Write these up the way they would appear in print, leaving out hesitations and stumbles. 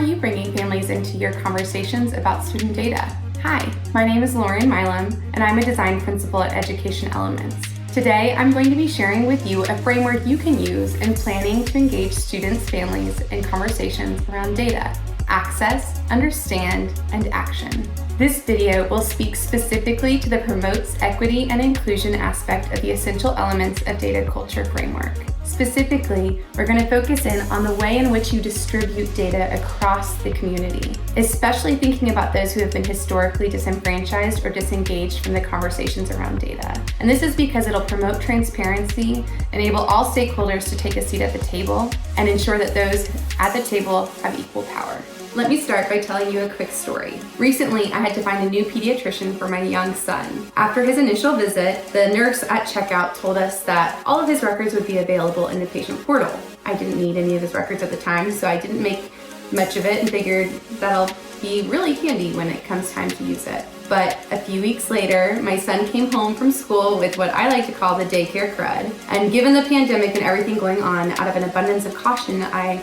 you bringing families into your conversations about student data? Hi, my name is Milam, and I'm a design principal at Education Elements. Today, I'm going to be sharing with you a framework you can use in planning to engage students' families in conversations around data: access, understand, and action. This video will speak specifically to the promotes equity and inclusion aspect of the essential elements of data culture framework. Specifically, we're going to focus in on the way in which you distribute data across the community, especially thinking about those who have been historically disenfranchised or disengaged from the conversations around data. And this is because it'll promote transparency, enable all stakeholders to take a seat at the table, and ensure that those at the table have equal power. Let me start by telling you a quick story. Recently, I had to find a new pediatrician for my young son. After his initial visit, the nurse at checkout told us that all of his records would be available in the patient portal. I didn't need any of his records at the time, so I didn't make much of it and figured that'll be really handy when it comes time to use it. But a few weeks later, my son came home from school with what I like to call the daycare crud. And given the pandemic and everything going on, out of an abundance of caution, I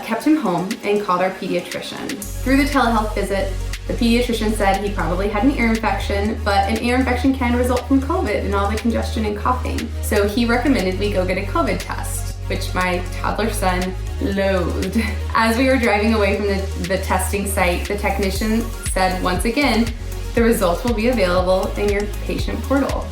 kept him home and called our pediatrician. Through the telehealth visit, the pediatrician said he probably had an ear infection, but an ear infection can result from COVID and all the congestion and coughing. So he recommended we go get a COVID test, which my toddler son loathed. As we were driving away from the testing site, the technician said once again, the results will be available in your patient portal.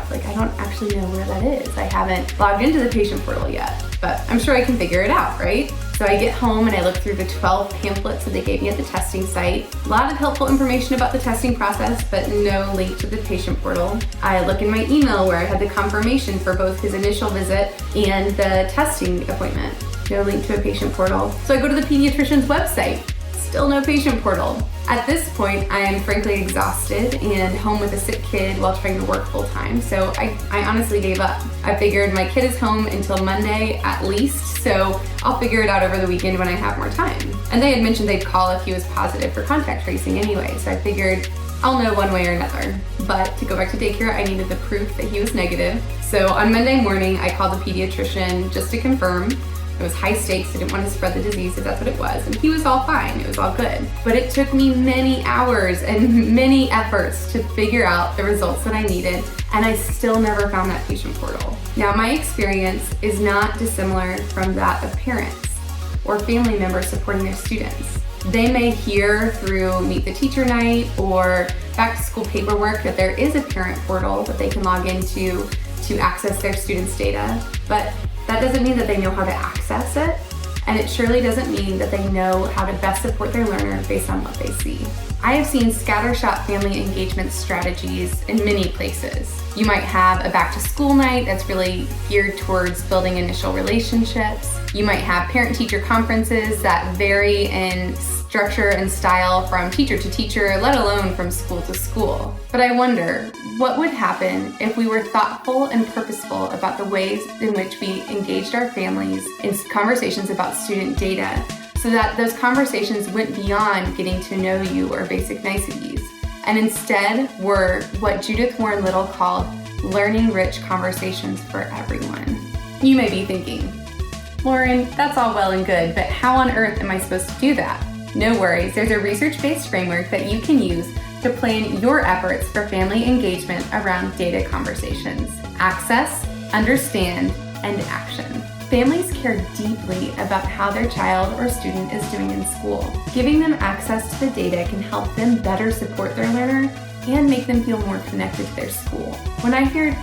I don't actually know where that is. I haven't logged into the patient portal yet, but I'm sure I can figure it out, right? So I get home and I look through the 12 pamphlets that they gave me at the testing site. A lot of helpful information about the testing process, but no link to the patient portal. I look in my email where I had the confirmation for both his initial visit and the testing appointment. No link to a patient portal. So I go to the pediatrician's website. Still no patient portal. At this point, I am frankly exhausted and home with a sick kid while trying to work full time, so I honestly gave up. I figured my kid is home until Monday at least, so I'll figure it out over the weekend when I have more time. And they had mentioned they'd call if he was positive for contact tracing anyway, so I figured I'll know one way or another. But to go back to daycare, I needed the proof that he was negative. So on Monday morning, I called the pediatrician just to confirm. It was high stakes, I didn't want to spread the disease if that's what it was, and he was all fine, it was all good. But it took me many hours and many efforts to figure out the results that I needed, and I still never found that patient portal. Now, my experience is not dissimilar from that of parents or family members supporting their students. They may hear through Meet the Teacher Night or back to school paperwork that there is a parent portal that they can log into to access their students' data, but that doesn't mean that they know how to access it, and it surely doesn't mean that they know how to best support their learner based on what they see. I have seen scattershot family engagement strategies in many places. You might have a back to school night that's really geared towards building initial relationships. You might have parent-teacher conferences that vary in structure and style from teacher to teacher, let alone from school to school. But I wonder, what would happen if we were thoughtful and purposeful about the ways in which we engaged our families in conversations about student data, so that those conversations went beyond getting to know you or basic niceties, and instead were what Judith Warren Little called learning-rich conversations for everyone? You may be thinking, Lauren, that's all well and good, but how on earth am I supposed to do that? No worries, there's a research-based framework that you can use to plan your efforts for family engagement around data conversations: access, understand, and action. Families care deeply about how their child or student is doing in school. Giving them access to the data can help them better support their learner and make them feel more connected to their school. When I hear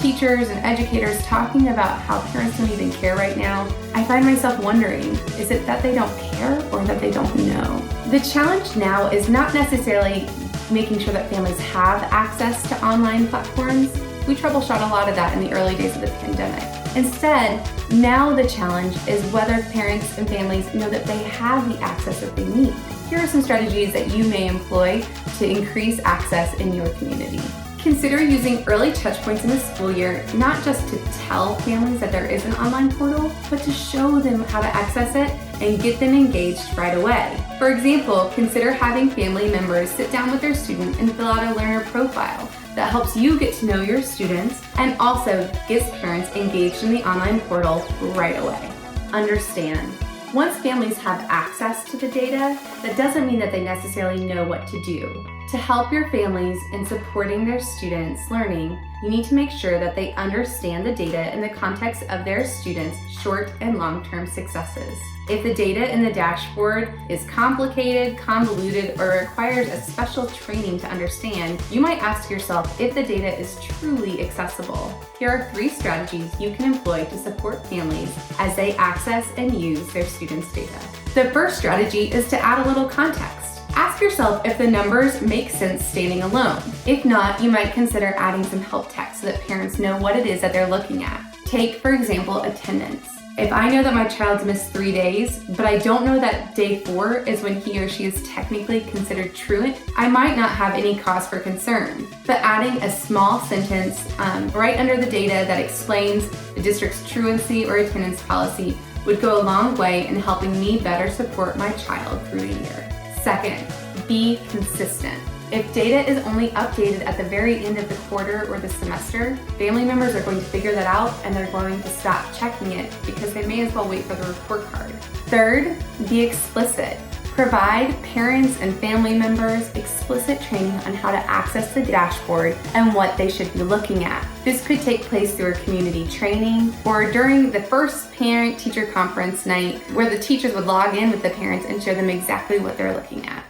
teachers and educators talking about how parents don't even care right now, I find myself wondering, is it that they don't care or that they don't know? The challenge now is not necessarily making sure that families have access to online platforms. We troubleshot a lot of that in the early days of the pandemic. Instead, now the challenge is whether parents and families know that they have the access that they need. Here are some strategies that you may employ to increase access in your community. Consider using early touch points in the school year, not just to tell families that there is an online portal, but to show them how to access it and get them engaged right away. For example, consider having family members sit down with their student and fill out a learner profile that helps you get to know your students and also gets parents engaged in the online portal right away. Understand. Once families have access to the data, that doesn't mean that they necessarily know what to do. To help your families in supporting their students' learning, you need to make sure that they understand the data in the context of their students' short and long-term successes. If the data in the dashboard is complicated, convoluted, or requires a special training to understand, you might ask yourself if the data is truly accessible. Here are 3 strategies you can employ to support families as they access and use their students' data. The first strategy is to add a little context. Ask yourself if the numbers make sense standing alone. If not, you might consider adding some help text so that parents know what it is that they're looking at. Take, for example, attendance. If I know that my child's missed 3 days, but I don't know that day 4 is when he or she is technically considered truant, I might not have any cause for concern. But adding a small sentence right under the data that explains the district's truancy or attendance policy would go a long way in helping me better support my child through the year. Second, be consistent. If data is only updated at the very end of the quarter or the semester, family members are going to figure that out and they're going to stop checking it because they may as well wait for the report card. Third, be explicit. Provide parents and family members explicit training on how to access the dashboard and what they should be looking at. This could take place through a community training or during the first parent-teacher conference night where the teachers would log in with the parents and show them exactly what they're looking at.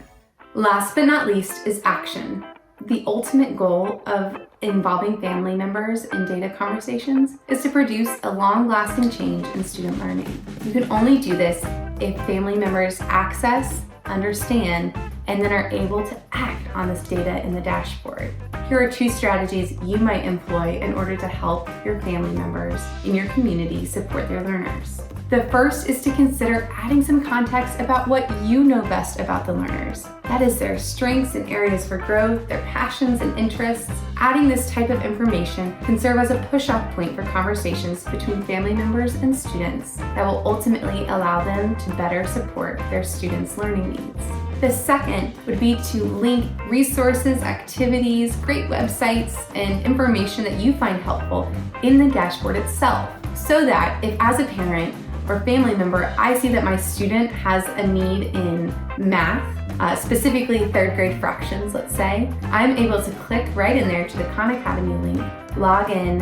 Last but not least is action. The ultimate goal of involving family members in data conversations is to produce a long-lasting change in student learning. You can only do this if family members access, understand, and then are able to act on this data in the dashboard. Here are 2 strategies you might employ in order to help your family members in your community support their learners. The first is to consider adding some context about what you know best about the learners. That is their strengths and areas for growth, their passions and interests. Adding this type of information can serve as a push-off point for conversations between family members and students that will ultimately allow them to better support their students' learning needs. The second would be to link resources, activities, great websites, and information that you find helpful in the dashboard itself, so that if as a parent or family member, I see that my student has a need in math, specifically 3rd grade fractions, let's say, I'm able to click right in there to the Khan Academy link, log in,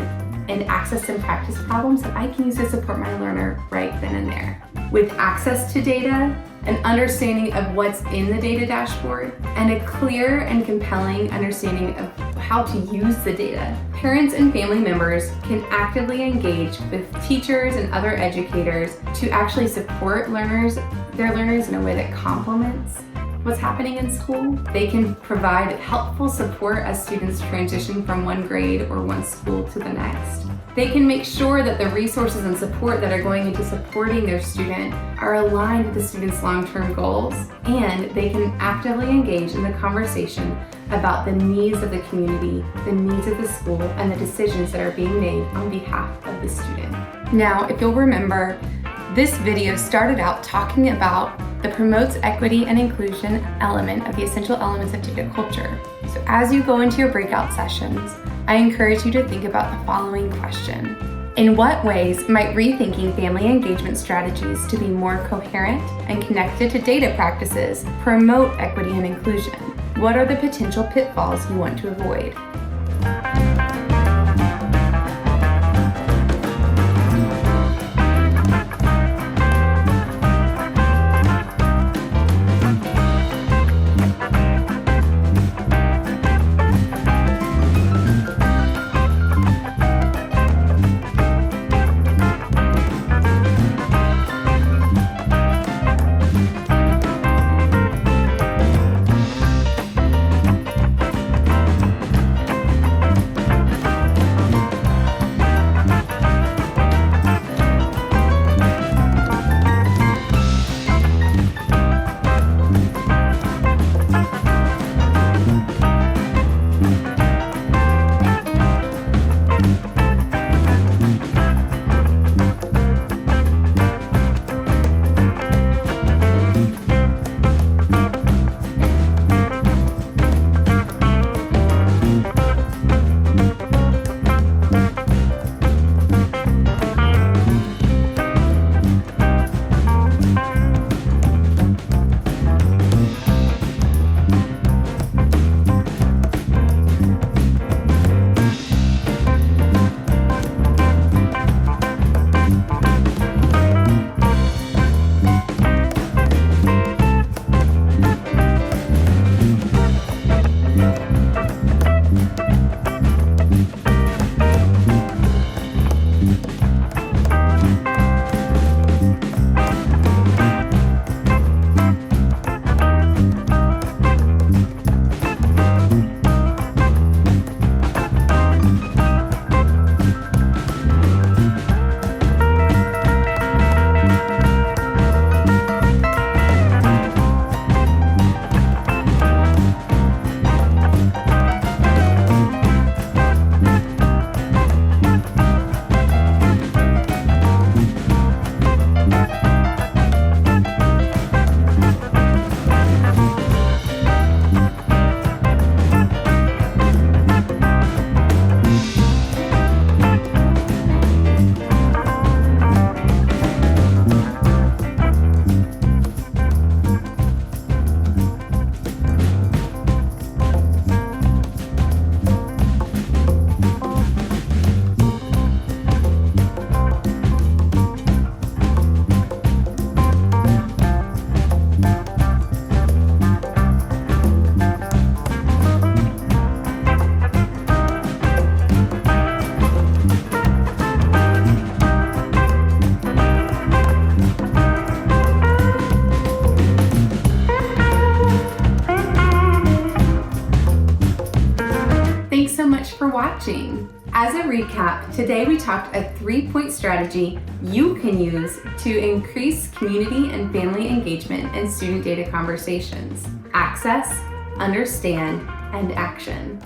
and access some practice problems that I can use to support my learner right then and there. With access to data, an understanding of what's in the data dashboard, and a clear and compelling understanding of how to use the data, parents and family members can actively engage with teachers and other educators to actually support their learners in a way that complements what's happening in school. They can provide helpful support as students transition from one grade or one school to the next. They can make sure that the resources and support that are going into supporting their student are aligned with the student's long-term goals, and they can actively engage in the conversation about the needs of the community, the needs of the school, and the decisions that are being made on behalf of the student. Now, if you'll remember, this video started out talking about the promotes equity and inclusion element of the essential elements of data culture. So as you go into your breakout sessions, I encourage you to think about the following question. In what ways might rethinking family engagement strategies to be more coherent and connected to data practices promote equity and inclusion? What are the potential pitfalls you want to avoid? watching. As a recap, today we talked a 3-point strategy you can use to increase community and family engagement in student data conversations: access, understand, and action.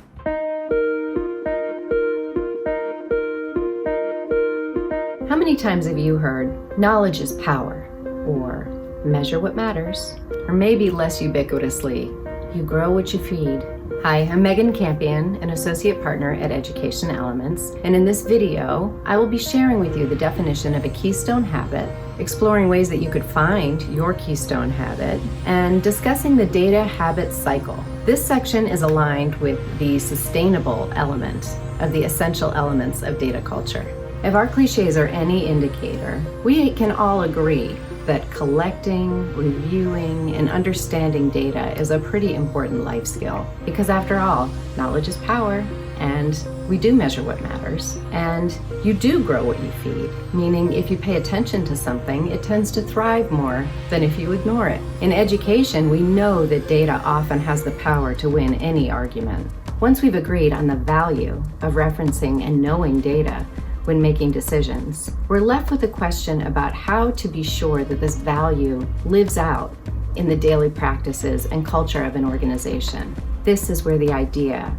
How many times have you heard knowledge is power, or measure what matters, or maybe less ubiquitously, you grow what you feed? Hi, I'm Campion, an associate partner at Education Elements, and in this video, I will be sharing with you the definition of a keystone habit, exploring ways that you could find your keystone habit, and discussing the data habit cycle. This section is aligned with the sustainable element of the essential elements of data culture. If our cliches are any indicator, we can all agree that collecting, reviewing, and understanding data is a pretty important life skill. Because after all, knowledge is power, and we do measure what matters, and you do grow what you feed, meaning if you pay attention to something, it tends to thrive more than if you ignore it. In education, we know that data often has the power to win any argument. Once we've agreed on the value of referencing and knowing data when making decisions, we're left with a question about how to be sure that this value lives out in the daily practices and culture of an organization. This is where the idea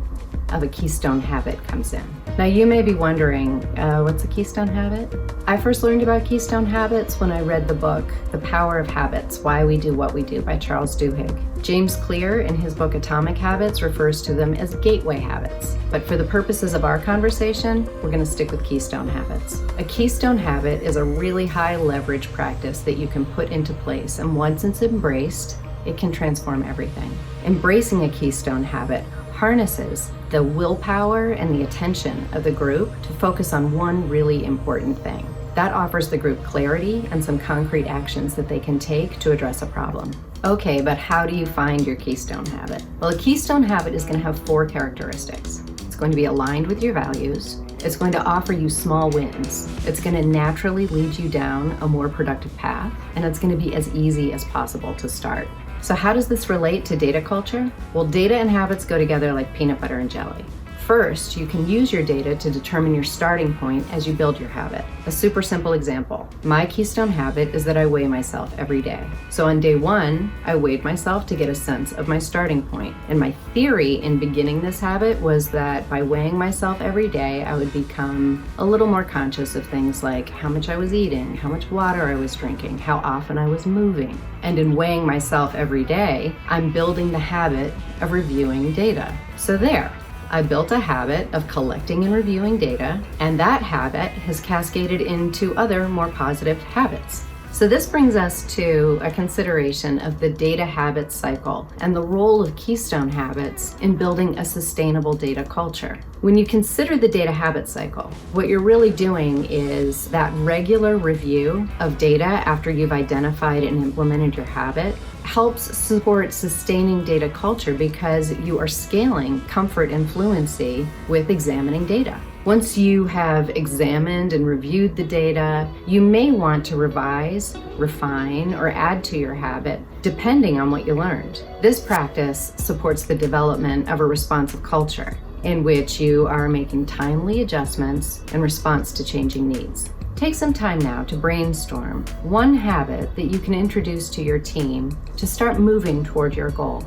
of a keystone habit comes in. Now you may be wondering, what's a keystone habit? I first learned about keystone habits when I read the book, The Power of Habits, Why We Do What We Do by Charles Duhigg. James Clear, in his book Atomic Habits, refers to them as gateway habits. But for the purposes of our conversation, we're going to stick with keystone habits. A keystone habit is a really high leverage practice that you can put into place, and once it's embraced, it can transform everything. Embracing a keystone habit harnesses the willpower and the attention of the group to focus on one really important thing. That offers the group clarity and some concrete actions that they can take to address a problem. Okay, but how do you find your keystone habit? Well, a keystone habit is going to have 4 characteristics. It's going to be aligned with your values. It's going to offer you small wins. It's going to naturally lead you down a more productive path, and it's going to be as easy as possible to start. So how does this relate to data culture? Well, data and habits go together like peanut butter and jelly. First, you can use your data to determine your starting point as you build your habit. A super simple example. My keystone habit is that I weigh myself every day. So on day 1, I weighed myself to get a sense of my starting point. And my theory in beginning this habit was that by weighing myself every day, I would become a little more conscious of things like how much I was eating, how much water I was drinking, how often I was moving. And in weighing myself every day, I'm building the habit of reviewing data. So there. I built a habit of collecting and reviewing data, and that habit has cascaded into other more positive habits. So this brings us to a consideration of the data habit cycle and the role of keystone habits in building a sustainable data culture. When you consider the data habit cycle, what you're really doing is that regular review of data after you've identified and implemented your habit helps support sustaining data culture because you are scaling comfort and fluency with examining data. Once you have examined and reviewed the data, you may want to revise, refine, or add to your habit, depending on what you learned. This practice supports the development of a responsive culture in which you are making timely adjustments in response to changing needs. Take some time now to brainstorm one habit that you can introduce to your team to start moving toward your goal.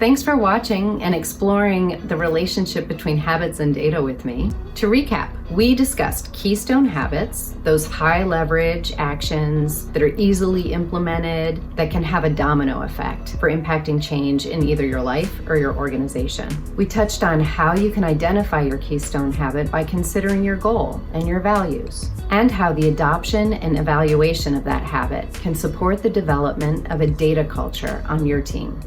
Thanks for watching and exploring the relationship between habits and data with me. To recap, we discussed Keystone Habits, those high leverage actions that are easily implemented that can have a domino effect for impacting change in either your life or your organization. We touched on how you can identify your Keystone Habit by considering your goal and your values, and how the adoption and evaluation of that habit can support the development of a data culture on your team.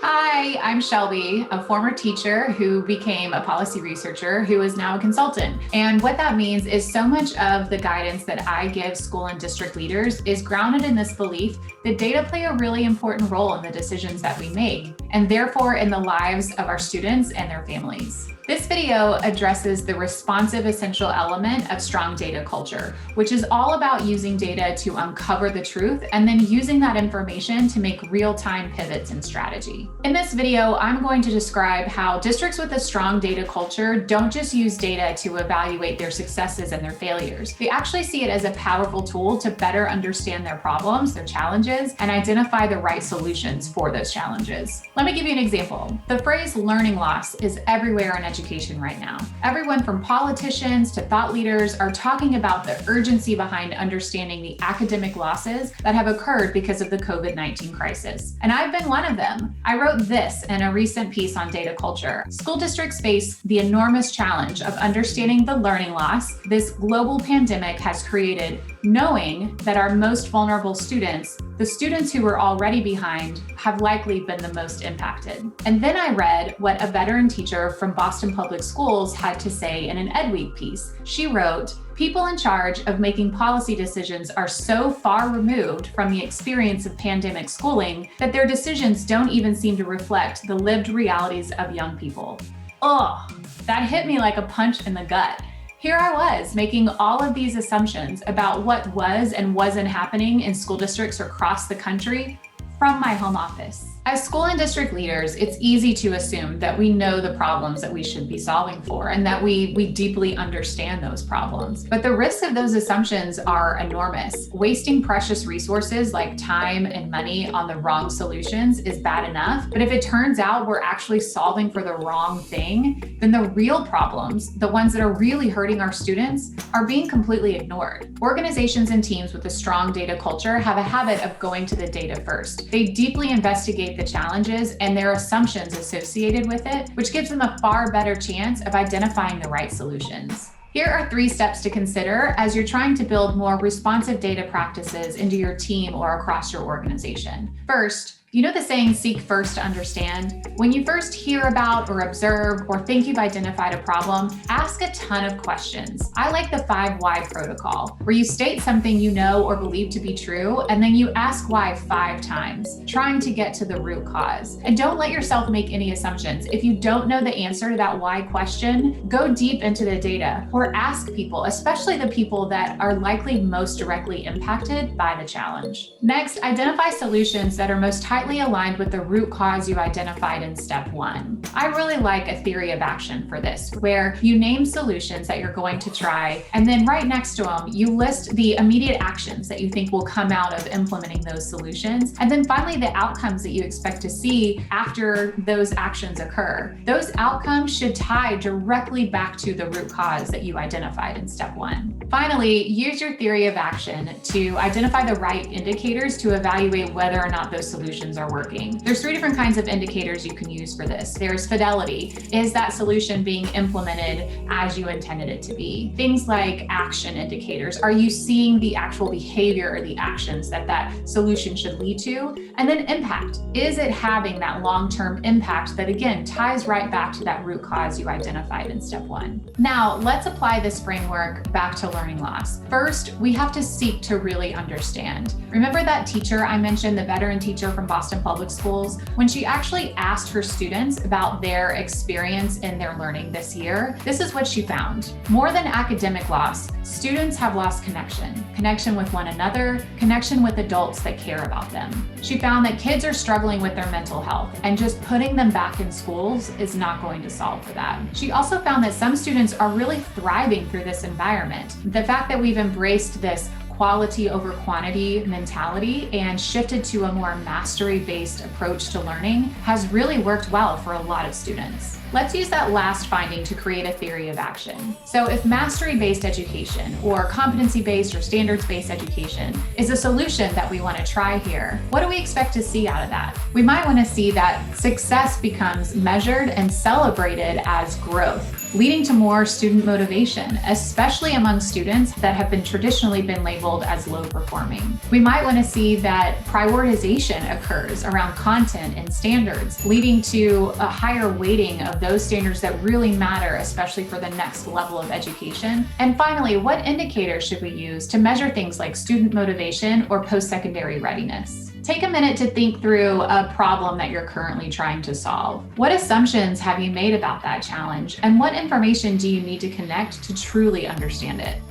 Hi, I'm Shelby, a former teacher who became a policy researcher who is now a consultant. And what that means is so much of the guidance that I give school and district leaders is grounded in this belief that data play a really important role in the decisions that we make, and therefore in the lives of our students and their families. This video addresses the responsive essential element of strong data culture, which is all about using data to uncover the truth and then using that information to make real-time pivots in strategy. In this video, I'm going to describe how districts with a strong data culture don't just use data to evaluate their successes and their failures. They actually see it as a powerful tool to better understand their problems, their challenges, and identify the right solutions for those challenges. Let me give you an example. The phrase learning loss is everywhere in education right now. Everyone from politicians to thought leaders are talking about the urgency behind understanding the academic losses that have occurred because of the COVID-19 crisis. And I've been one of them. I wrote this in a recent piece on data culture. School districts face the enormous challenge of understanding the learning loss this global pandemic has created, knowing that our most vulnerable students, the students who were already behind, have likely been the most impacted. And then I read what a veteran teacher from Boston Public Schools had to say in an Ed Week piece. She wrote, "People in charge of making policy decisions are so far removed from the experience of pandemic schooling that their decisions don't even seem to reflect the lived realities of young people." Oh, that hit me like a punch in the gut. Here I was making all of these assumptions about what was and wasn't happening in school districts across the country from my home office. As school and district leaders, it's easy to assume that we know the problems that we should be solving for and that we deeply understand those problems. But the risks of those assumptions are enormous. Wasting precious resources like time and money on the wrong solutions is bad enough. But if it turns out we're actually solving for the wrong thing, then the real problems, the ones that are really hurting our students, are being completely ignored. Organizations and teams with a strong data culture have a habit of going to the data first. They deeply investigate the challenges and their assumptions associated with it, which gives them a far better chance of identifying the right solutions. Here are 3 steps to consider as you're trying to build more responsive data practices into your team or across your organization. First, you know the saying, seek first to understand? When you first hear about or observe or think you've identified a problem, ask a ton of questions. I like the 5 why protocol, where you state something you know or believe to be true, and then you ask why 5 times, trying to get to the root cause. And don't let yourself make any assumptions. If you don't know the answer to that why question, go deep into the data or ask people, especially the people that are likely most directly impacted by the challenge. Next, identify solutions that are most tightly aligned with the root cause you identified in step 1. I really like a theory of action for this, where you name solutions that you're going to try, and then right next to them, you list the immediate actions that you think will come out of implementing those solutions, and then finally the outcomes that you expect to see after those actions occur. Those outcomes should tie directly back to the root cause that you identified in step 1. Finally, use your theory of action to identify the right indicators to evaluate whether or not those solutions are working. There's 3 different kinds of indicators you can use for this. There's fidelity. Is that solution being implemented as you intended it to be? Things like action indicators. Are you seeing the actual behavior or the actions that that solution should lead to? And then impact. Is it having that long-term impact that, again, ties right back to that root cause you identified in step 1? Now, let's apply this framework back to learning loss. First, we have to seek to really understand. Remember that teacher I mentioned, the veteran teacher from Boston Public Schools? When she actually asked her students about their experience in their learning this year, this is what she found. More than academic loss, students have lost connection with one another, connection with adults that care about them. She found that kids are struggling with their mental health, and just putting them back in schools is not going to solve for that. She also found that some students are really thriving through this environment. The fact that we've embraced this quality over quantity mentality and shifted to a more mastery-based approach to learning has really worked well for a lot of students. Let's use that last finding to create a theory of action. So if mastery-based education or competency-based or standards-based education is a solution that we want to try here, what do we expect to see out of that? We might want to see that success becomes measured and celebrated as growth, leading to more student motivation, especially among students that have traditionally been labeled as low performing. We might want to see that prioritization occurs around content and standards, leading to a higher weighting of those standards that really matter, especially for the next level of education. And finally, what indicators should we use to measure things like student motivation or post-secondary readiness? Take a minute to think through a problem that you're currently trying to solve. What assumptions have you made about that challenge? And what information do you need to connect to truly understand it?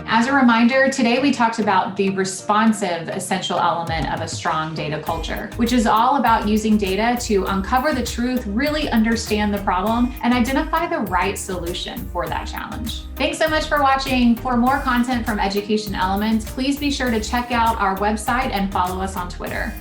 As a reminder, today we talked about the responsive essential element of a strong data culture, which is all about using data to uncover the truth, really understand the problem, and identify the right solution for that challenge. Thanks so much for watching. For more content from Education Elements, please be sure to check out our website and follow us on Twitter.